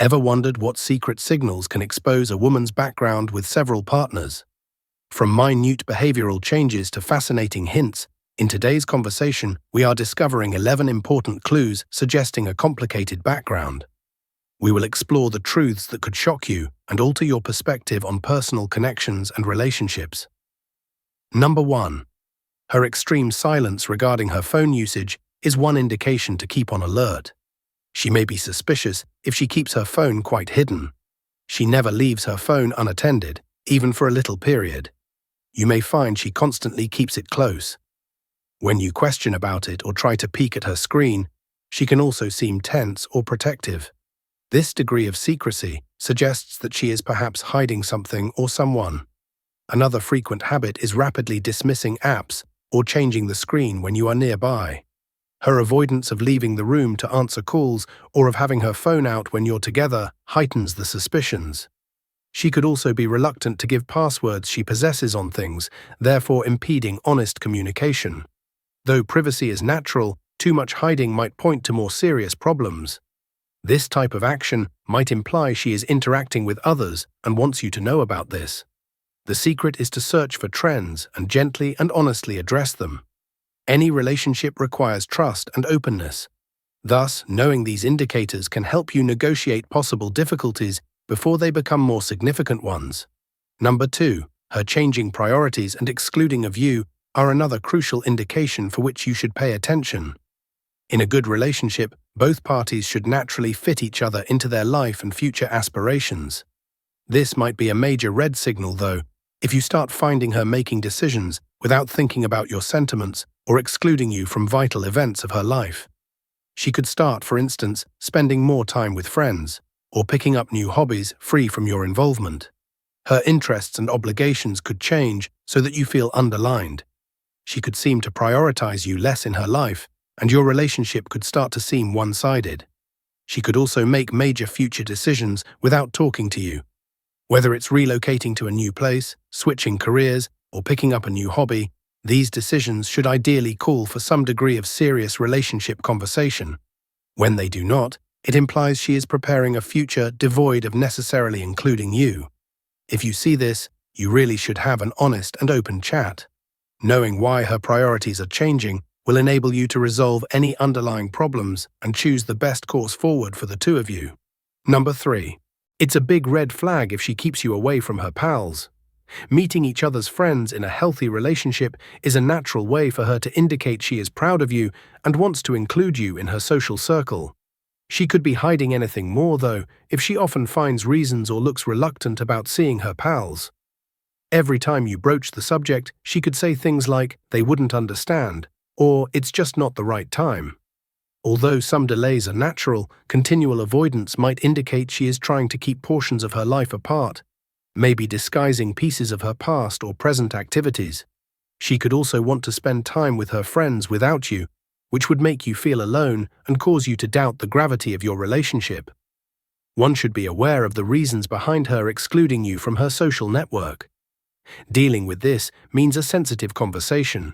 Ever wondered what secret signals can expose a woman's background with several partners? From minute behavioral changes to fascinating hints, in today's conversation, we are discovering 11 important clues suggesting a complicated background. We will explore the truths that could shock you and alter your perspective on personal connections and relationships. Number 1. Her extreme silence regarding her phone usage is one indication to keep on alert. She may be suspicious if she keeps her phone quite hidden. She never leaves her phone unattended, even for a little period. You may find she constantly keeps it close. When you question about it or try to peek at her screen, she can also seem tense or protective. This degree of secrecy suggests that she is perhaps hiding something or someone. Another frequent habit is rapidly dismissing apps or changing the screen when you are nearby. Her avoidance of leaving the room to answer calls or of having her phone out when you're together heightens the suspicions. She could also be reluctant to give passwords she possesses on things, therefore impeding honest communication. Though privacy is natural, too much hiding might point to more serious problems. This type of action might imply she is interacting with others and wants you to know about this. The secret is to search for trends and gently and honestly address them. Any relationship requires trust and openness. Thus, knowing these indicators can help you negotiate possible difficulties before they become more significant ones. Number 2. Her changing priorities and excluding of you are another crucial indication for which you should pay attention. In a good relationship, both parties should naturally fit each other into their life and future aspirations. This might be a major red signal, though, if you start finding her making decisions without thinking about your sentiments or excluding you from vital events of her life. She could start, for instance, spending more time with friends, or picking up new hobbies free from your involvement. Her interests and obligations could change so that you feel underlined. She could seem to prioritize you less in her life, and your relationship could start to seem one-sided. She could also make major future decisions without talking to you. Whether it's relocating to a new place, switching careers, or picking up a new hobby, these decisions should ideally call for some degree of serious relationship conversation. When they do not, it implies she is preparing a future devoid of necessarily including you. If you see this, you really should have an honest and open chat. Knowing why her priorities are changing will enable you to resolve any underlying problems and choose the best course forward for the two of you. Number 3. It's a big red flag if she keeps you away from her pals. Meeting each other's friends in a healthy relationship is a natural way for her to indicate she is proud of you and wants to include you in her social circle. She could be hiding anything more, though, if she often finds reasons or looks reluctant about seeing her pals. Every time you broach the subject, she could say things like, "they wouldn't understand," or "it's just not the right time." Although some delays are natural, continual avoidance might indicate she is trying to keep portions of her life apart, maybe disguising pieces of her past or present activities. She could also want to spend time with her friends without you, which would make you feel alone and cause you to doubt the gravity of your relationship. One should be aware of the reasons behind her excluding you from her social network. Dealing with this means a sensitive conversation.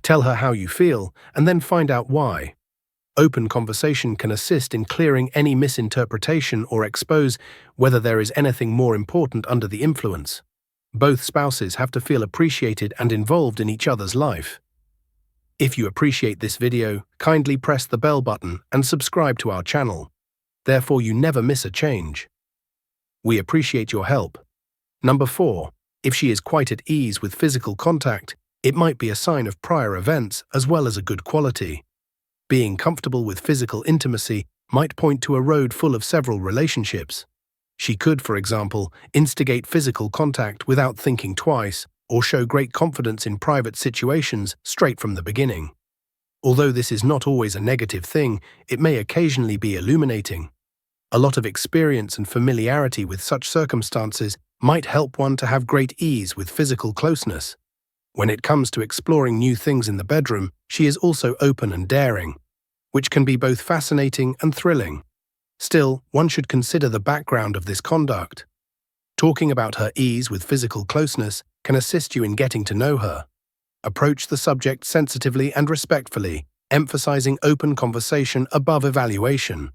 Tell her how you feel and then find out why. Open conversation can assist in clearing any misinterpretation or expose whether there is anything more important under the influence. Both spouses have to feel appreciated and involved in each other's life. If you appreciate this video, kindly press the bell button and subscribe to our channel. Therefore, you never miss a change. We appreciate your help. Number 4. If she is quite at ease with physical contact, it might be a sign of prior events as well as a good quality. Being comfortable with physical intimacy might point to a road full of several relationships. She could, for example, instigate physical contact without thinking twice, or show great confidence in private situations straight from the beginning. Although this is not always a negative thing, it may occasionally be illuminating. A lot of experience and familiarity with such circumstances might help one to have great ease with physical closeness. When it comes to exploring new things in the bedroom, she is also open and daring, which can be both fascinating and thrilling. Still, one should consider the background of this conduct. Talking about her ease with physical closeness can assist you in getting to know her. Approach the subject sensitively and respectfully, emphasizing open conversation above evaluation.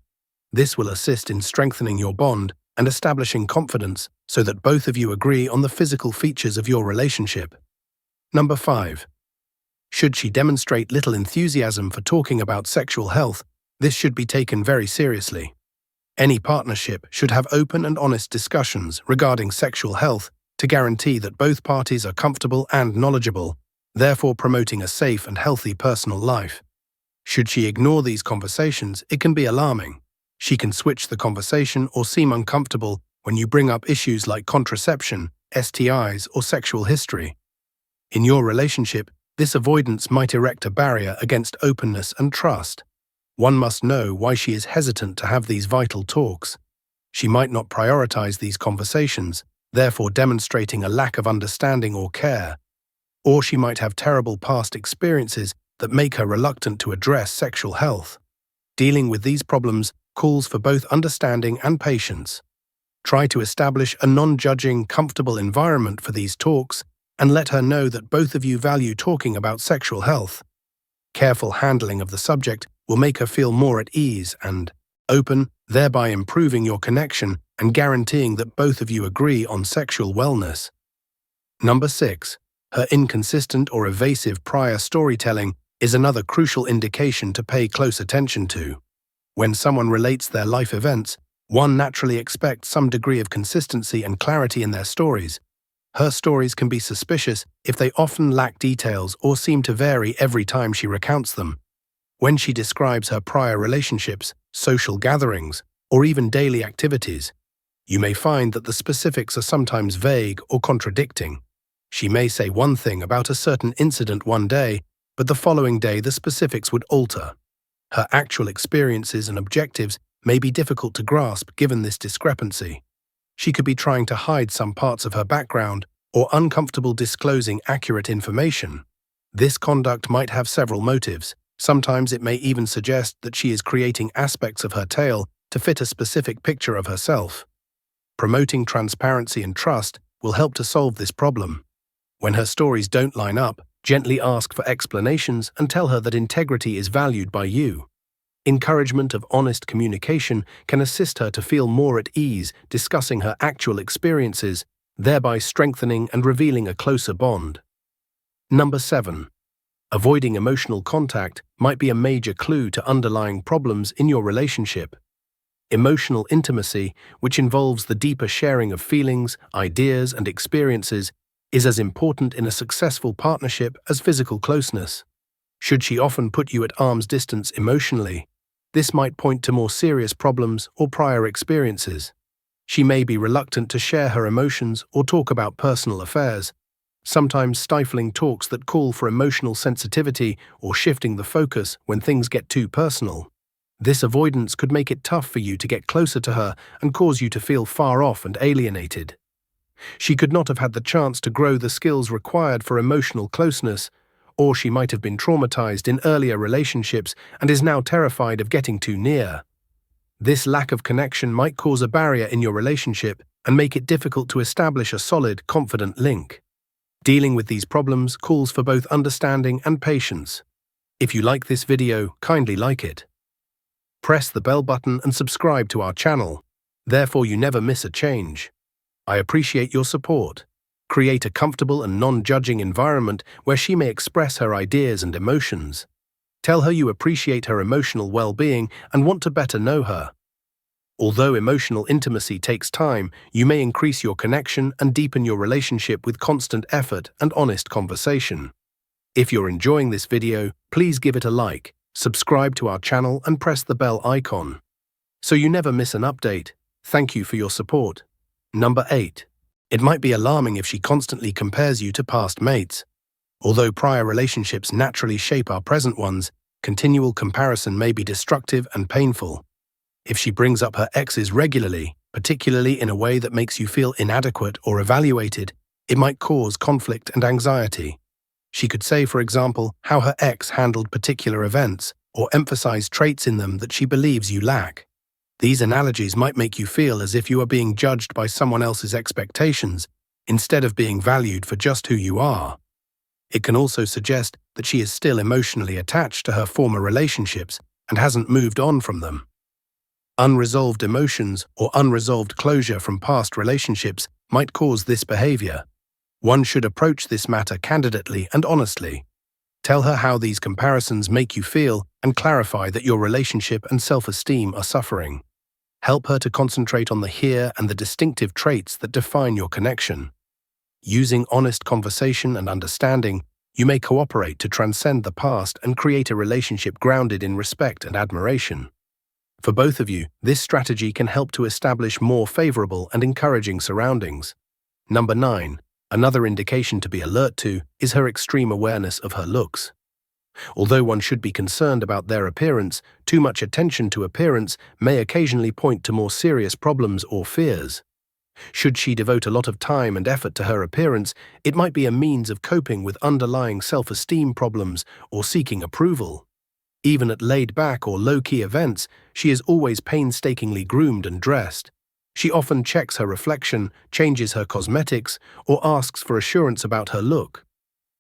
This will assist in strengthening your bond and establishing confidence so that both of you agree on the physical features of your relationship. Number 5. Should she demonstrate little enthusiasm for talking about sexual health, this should be taken very seriously. Any partnership should have open and honest discussions regarding sexual health to guarantee that both parties are comfortable and knowledgeable, therefore promoting a safe and healthy personal life. Should she ignore these conversations, it can be alarming. She can switch the conversation or seem uncomfortable when you bring up issues like contraception, STIs, or sexual history. In your relationship, this avoidance might erect a barrier against openness and trust. One must know why she is hesitant to have these vital talks. She might not prioritize these conversations, therefore demonstrating a lack of understanding or care. Or she might have terrible past experiences that make her reluctant to address sexual health. Dealing with these problems calls for both understanding and patience. Try to establish a non-judging, comfortable environment for these talks and let her know that both of you value talking about sexual health. Careful handling of the subject will make her feel more at ease and open, thereby improving your connection and guaranteeing that both of you agree on sexual wellness. Number 6. Her inconsistent or evasive prior storytelling is another crucial indication to pay close attention to. When someone relates their life events, one naturally expects some degree of consistency and clarity in their stories. Her stories can be suspicious if they often lack details or seem to vary every time she recounts them. When she describes her prior relationships, social gatherings, or even daily activities, you may find that the specifics are sometimes vague or contradicting. She may say one thing about a certain incident one day, but the following day the specifics would alter. Her actual experiences and objectives may be difficult to grasp given this discrepancy. She could be trying to hide some parts of her background or uncomfortable disclosing accurate information. This conduct might have several motives. Sometimes it may even suggest that she is creating aspects of her tale to fit a specific picture of herself. Promoting transparency and trust will help to solve this problem. When her stories don't line up, gently ask for explanations and tell her that integrity is valued by you. Encouragement of honest communication can assist her to feel more at ease discussing her actual experiences, thereby strengthening and revealing a closer bond. Number 7. Avoiding emotional contact might be a major clue to underlying problems in your relationship. Emotional intimacy, which involves the deeper sharing of feelings, ideas, and experiences, is as important in a successful partnership as physical closeness. Should she often put you at arm's distance emotionally, this might point to more serious problems or prior experiences. She may be reluctant to share her emotions or talk about personal affairs, sometimes stifling talks that call for emotional sensitivity or shifting the focus when things get too personal. This avoidance could make it tough for you to get closer to her and cause you to feel far off and alienated. She could not have had the chance to grow the skills required for emotional closeness, or she might have been traumatized in earlier relationships and is now terrified of getting too near. This lack of connection might cause a barrier in your relationship and make it difficult to establish a solid, confident link. Dealing with these problems calls for both understanding and patience. If you like this video, kindly like it. Press the bell button and subscribe to our channel. Therefore, you never miss a change. I appreciate your support. Create a comfortable and non-judging environment where she may express her ideas and emotions. Tell her you appreciate her emotional well-being and want to better know her. Although emotional intimacy takes time, you may increase your connection and deepen your relationship with constant effort and honest conversation. If you're enjoying this video, please give it a like, subscribe to our channel and press the bell icon, so you never miss an update. Thank you for your support. Number 8. It might be alarming if she constantly compares you to past mates. Although prior relationships naturally shape our present ones, continual comparison may be destructive and painful. If she brings up her exes regularly, particularly in a way that makes you feel inadequate or evaluated, it might cause conflict and anxiety. She could say, for example, how her ex handled particular events or emphasize traits in them that she believes you lack. These analogies might make you feel as if you are being judged by someone else's expectations instead of being valued for just who you are. It can also suggest that she is still emotionally attached to her former relationships and hasn't moved on from them. Unresolved emotions or unresolved closure from past relationships might cause this behavior. One should approach this matter candidly and honestly. Tell her how these comparisons make you feel and clarify that your relationship and self-esteem are suffering. Help her to concentrate on the here and the distinctive traits that define your connection. Using honest conversation and understanding, you may cooperate to transcend the past and create a relationship grounded in respect and admiration. For both of you, this strategy can help to establish more favorable and encouraging surroundings. Number 9. Another indication to be alert to is her extreme awareness of her looks. Although one should be concerned about their appearance, too much attention to appearance may occasionally point to more serious problems or fears. Should she devote a lot of time and effort to her appearance, it might be a means of coping with underlying self-esteem problems or seeking approval. Even at laid-back or low-key events, she is always painstakingly groomed and dressed. She often checks her reflection, changes her cosmetics, or asks for assurance about her look.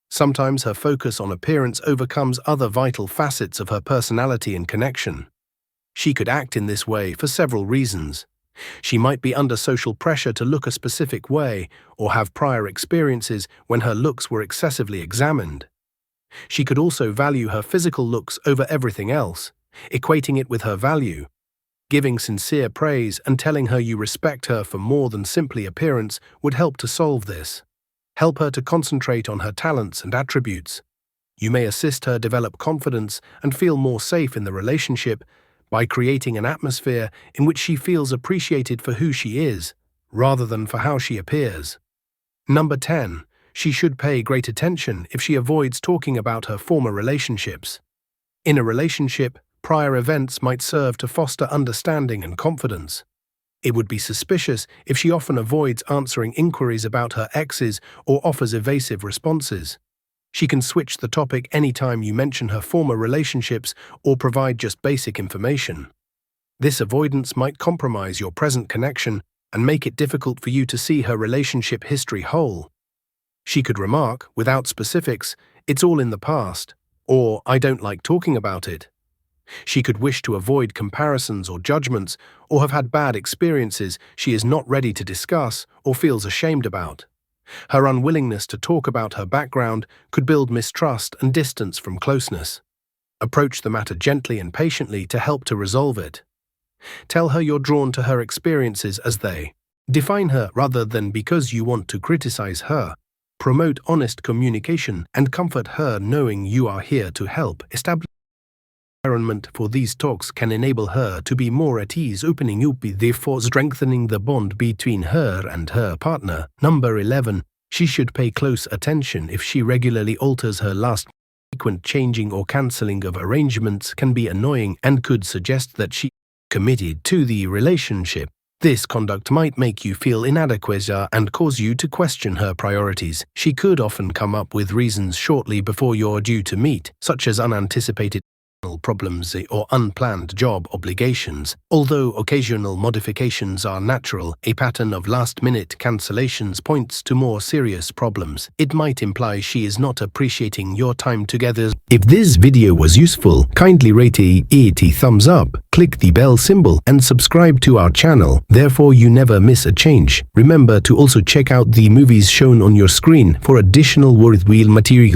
Sometimes her focus on appearance overcomes other vital facets of her personality and connection. She could act in this way for several reasons. She might be under social pressure to look a specific way or have prior experiences when her looks were excessively examined. She could also value her physical looks over everything else, equating it with her value. Giving sincere praise and telling her you respect her for more than simply appearance would help to solve this. Help her to concentrate on her talents and attributes. You may assist her develop confidence and feel more safe in the relationship by creating an atmosphere in which she feels appreciated for who she is, rather than for how she appears. Number 10. She should pay great attention if she avoids talking about her former relationships. In a relationship, prior events might serve to foster understanding and confidence. It would be suspicious if she often avoids answering inquiries about her exes or offers evasive responses. She can switch the topic anytime you mention her former relationships or provide just basic information. This avoidance might compromise your present connection and make it difficult for you to see her relationship history whole. She could remark, without specifics, "It's all in the past," or "I don't like talking about it." She could wish to avoid comparisons or judgments, or have had bad experiences she is not ready to discuss or feels ashamed about. Her unwillingness to talk about her background could build mistrust and distance from closeness. Approach the matter gently and patiently to help to resolve it. Tell her you're drawn to her experiences as they define her rather than because you want to criticize her. Promote honest communication and comfort her knowing you are here to help. Establish environment for these talks can enable her to be more at ease, opening up, therefore strengthening the bond between her and her partner. Number 11. She should pay close attention if she regularly alters her last. Frequent changing or cancelling of arrangements can be annoying and could suggest that she is committed to the relationship. This conduct might make you feel inadequate and cause you to question her priorities. She could often come up with reasons shortly before you're due to meet, such as unanticipated problems or unplanned job obligations. Although occasional modifications are natural, a pattern of last-minute cancellations points to more serious problems. It might imply she is not appreciating your time together. If this video was useful, kindly rate it a thumbs up, click the bell symbol, and subscribe to our channel. Therefore, you never miss a change. Remember to also check out the movies shown on your screen for additional worthwhile material.